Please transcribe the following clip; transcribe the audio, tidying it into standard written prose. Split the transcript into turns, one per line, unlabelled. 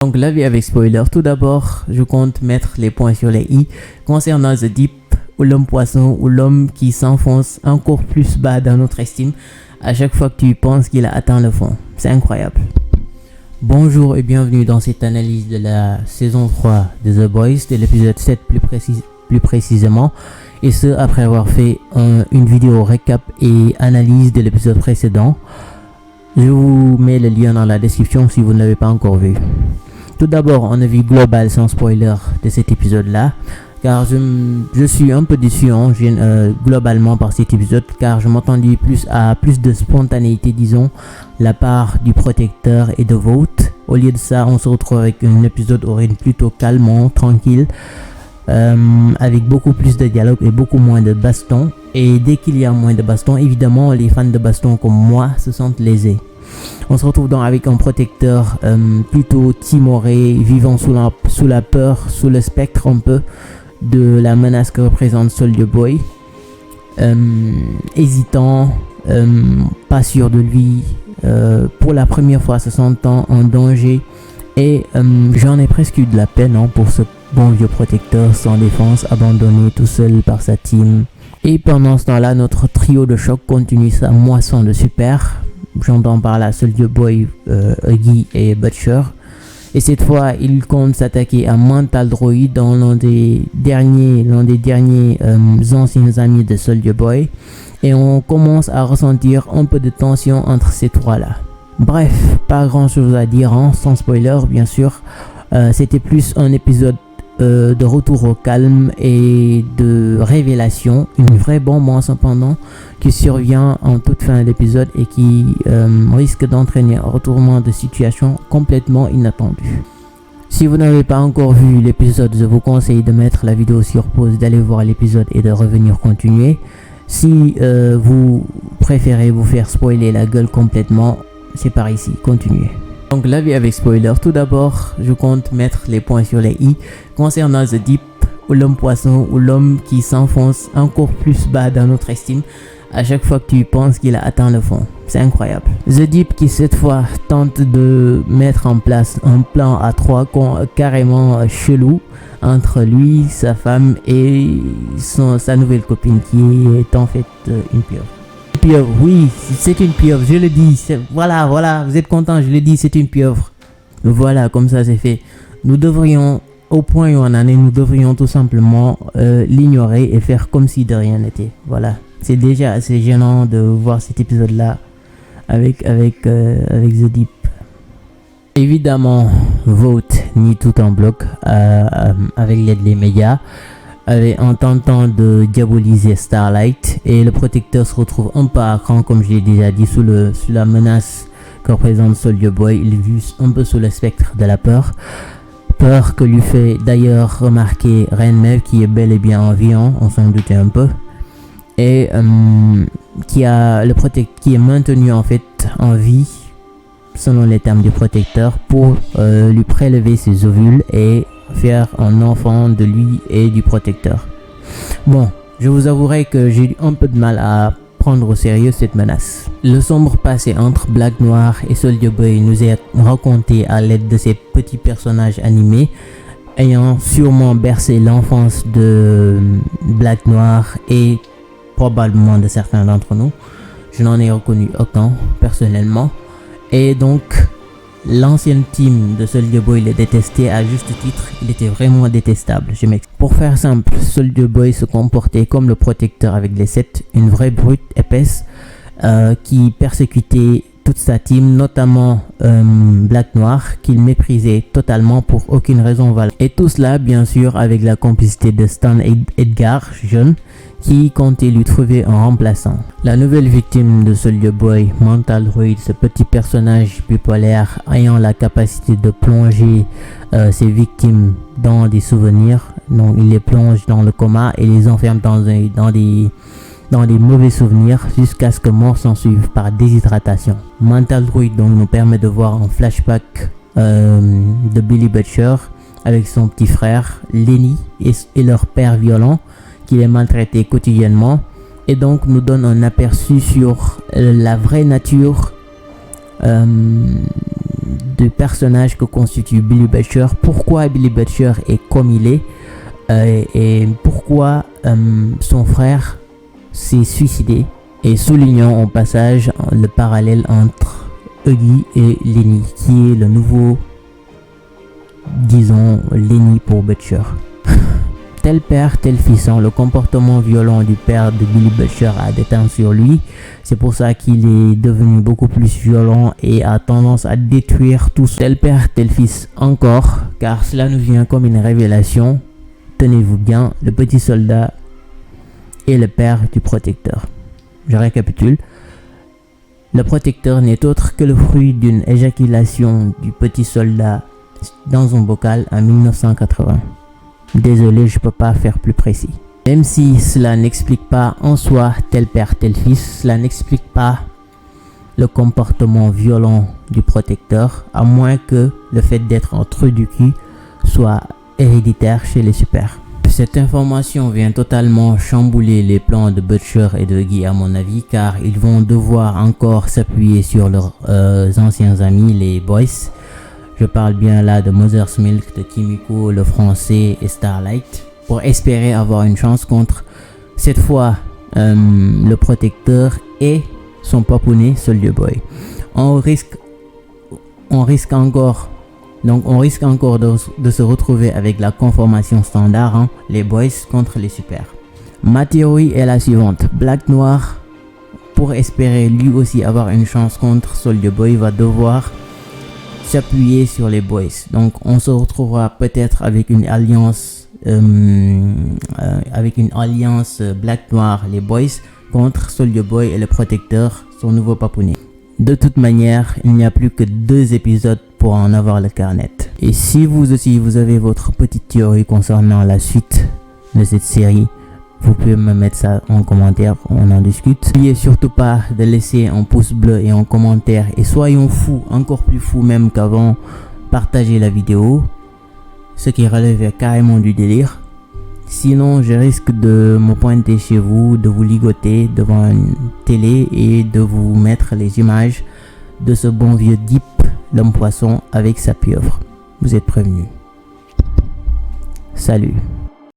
Donc la vie avec spoiler, tout d'abord je compte mettre les points sur les i concernant The Deep, ou l'homme poisson, ou l'homme qui s'enfonce encore plus bas dans notre estime à chaque fois que tu penses qu'il a atteint le fond. C'est incroyable. Bonjour et bienvenue dans cette analyse de la saison 3 de The Boys, de l'épisode 7 plus précisément, et ce après avoir fait une vidéo récap et analyse de l'épisode précédent. Je vous mets le lien dans la description si vous ne l'avez pas encore vu. Tout d'abord, un avis global sans spoiler de cet épisode-là, car je suis un peu déçu globalement par cet épisode, car je m'attendais plus de spontanéité, disons, la part du protecteur et de Vought. Au lieu de ça, on se retrouve avec un épisode plutôt calmant, tranquille, avec beaucoup plus de dialogue et beaucoup moins de baston. Et dès qu'il y a moins de baston, évidemment, les fans de baston comme moi se sentent lésés. On se retrouve donc avec un protecteur plutôt timoré, vivant sous la peur, sous le spectre un peu de la menace que représente Soldier Boy, hésitant, pas sûr de lui, pour la première fois se sentant en danger, et j'en ai presque eu de la peine pour ce bon vieux protecteur sans défense, abandonné tout seul par sa team. Et pendant ce temps-là, notre trio de choc continue sa moisson de super. J'entends par là Soldier Boy, Huggy et Butcher. Et cette fois, il compte s'attaquer à Mental Droid, dans l'un des derniers anciens amis de Soldier Boy. Et on commence à ressentir un peu de tension entre ces trois-là. Bref, pas grand-chose à dire, sans spoiler bien sûr. C'était plus un épisode de retour au calme et de révélation, une vraie bombe cependant qui survient en toute fin d'épisode et qui risque d'entraîner un retournement de situation complètement inattendu. Si vous n'avez pas encore vu l'épisode, je vous conseille de mettre la vidéo sur pause, d'aller voir l'épisode et de revenir continuer. Si vous préférez vous faire spoiler la gueule complètement, c'est par ici, continuez. Donc la vie avec spoiler, tout d'abord je compte mettre les points sur les i concernant The Deep, ou l'homme poisson, ou l'homme qui s'enfonce encore plus bas dans notre estime à chaque fois que tu penses qu'il a atteint le fond. C'est incroyable. The Deep qui cette fois tente de mettre en place un plan à trois carrément chelou entre lui, sa femme et sa nouvelle copine qui est en fait une pieuvre. Pieuvre, oui, c'est une pieuvre, je le dis, voilà, vous êtes content, je le dis, c'est une pieuvre. Voilà, comme ça c'est fait. Nous devrions, au point où on en est, nous devrions tout simplement l'ignorer et faire comme si de rien n'était. Voilà, c'est déjà assez gênant de voir cet épisode-là avec The Deep. Évidemment, Vought nie tout en bloc avec l'aide des médias, en tentant de diaboliser Starlight, et le protecteur se retrouve un peu à cran, comme je l'ai déjà dit, sous la menace que représente Soldier Boy. Il vit un peu sous le spectre de la peur que lui fait d'ailleurs remarquer Reine Maeve, qui est bel et bien en vie, on s'en doutait un peu, et qui est maintenu en fait en vie selon les termes du protecteur pour lui prélever ses ovules et faire un enfant de lui et du protecteur. Bon, je vous avouerai que j'ai eu un peu de mal à prendre au sérieux cette menace. Le sombre passé entre Black Noir et Soldier Boy nous est raconté à l'aide de ces petits personnages animés ayant sûrement bercé l'enfance de Black Noir et probablement de certains d'entre nous. Je n'en ai reconnu aucun personnellement, et donc l'ancienne team de Soldier Boy le détestait à juste titre. Il était vraiment détestable, je m'explique. Pour faire simple, Soldier Boy se comportait comme le protecteur avec les 7, une vraie brute épaisse qui persécutait toute sa team, notamment Black Noir, qu'il méprisait totalement pour aucune raison valable. Et tout cela bien sûr avec la complicité de Stan et Edgar, jeune, qui comptait lui trouver un remplaçant. La nouvelle victime de Soldier Boy, Mental Droid, ce petit personnage bipolaire ayant la capacité de plonger ses victimes dans des souvenirs. Donc il les plonge dans le coma et les enferme dans des mauvais souvenirs jusqu'à ce que mort s'en suive par déshydratation. Mental Droid donc nous permet de voir un flashback de Billy Butcher avec son petit frère Lenny et leur père violent qui les maltraitait quotidiennement, et donc nous donne un aperçu sur la vraie nature de personnage que constitue Billy Butcher, pourquoi Billy Butcher est comme il est, et pourquoi son frère s'est suicidé, et soulignons au passage le parallèle entre Huggy et Lenny, qui est le nouveau, disons, Lenny pour Butcher. Tel père, tel fils, le comportement violent du père de Billy Butcher a déteint sur lui. C'est pour ça qu'il est devenu beaucoup plus violent et a tendance à détruire tous. Tel père, tel fils encore, car cela nous vient comme une révélation. Tenez-vous bien, le petit soldat est le père du protecteur. Je récapitule. Le protecteur n'est autre que le fruit d'une éjaculation du petit soldat dans un bocal en 1980. Désolé, je peux pas faire plus précis. Même si cela n'explique pas en soi tel père, tel fils, cela n'explique pas le comportement violent du protecteur, à moins que le fait d'être un trou du cul soit héréditaire chez les super. Cette information vient totalement chambouler les plans de Butcher et de Huggy à mon avis, car ils vont devoir encore s'appuyer sur leurs anciens amis, les Boys. Je parle bien là de Mother's Milk, de Kimiko, le français et Starlight, pour espérer avoir une chance contre, cette fois, le protecteur et son papounet Soldier Boy. On risque encore de se retrouver avec la conformation standard, les Boys contre les super. Ma théorie est la suivante: Black Noir, pour espérer lui aussi avoir une chance contre Soldier Boy, va devoir s'appuyer sur les Boys. Donc on se retrouvera peut-être avec une alliance Black Noir, les Boys, contre Soldier Boy et le protecteur, son nouveau papounet. De toute manière, il n'y a plus que 2 épisodes pour en avoir le carnet. Et si vous aussi vous avez votre petite théorie concernant la suite de cette série, vous pouvez me mettre ça en commentaire, on en discute. N'oubliez surtout pas de laisser un pouce bleu et un commentaire, et soyons fous, encore plus fous même qu'avant, partagez la vidéo, ce qui relève carrément du délire. Sinon je risque de me pointer chez vous, de vous ligoter devant une télé et de vous mettre les images de ce bon vieux Deep, l'homme poisson avec sa pieuvre. Vous êtes prévenus. Salut.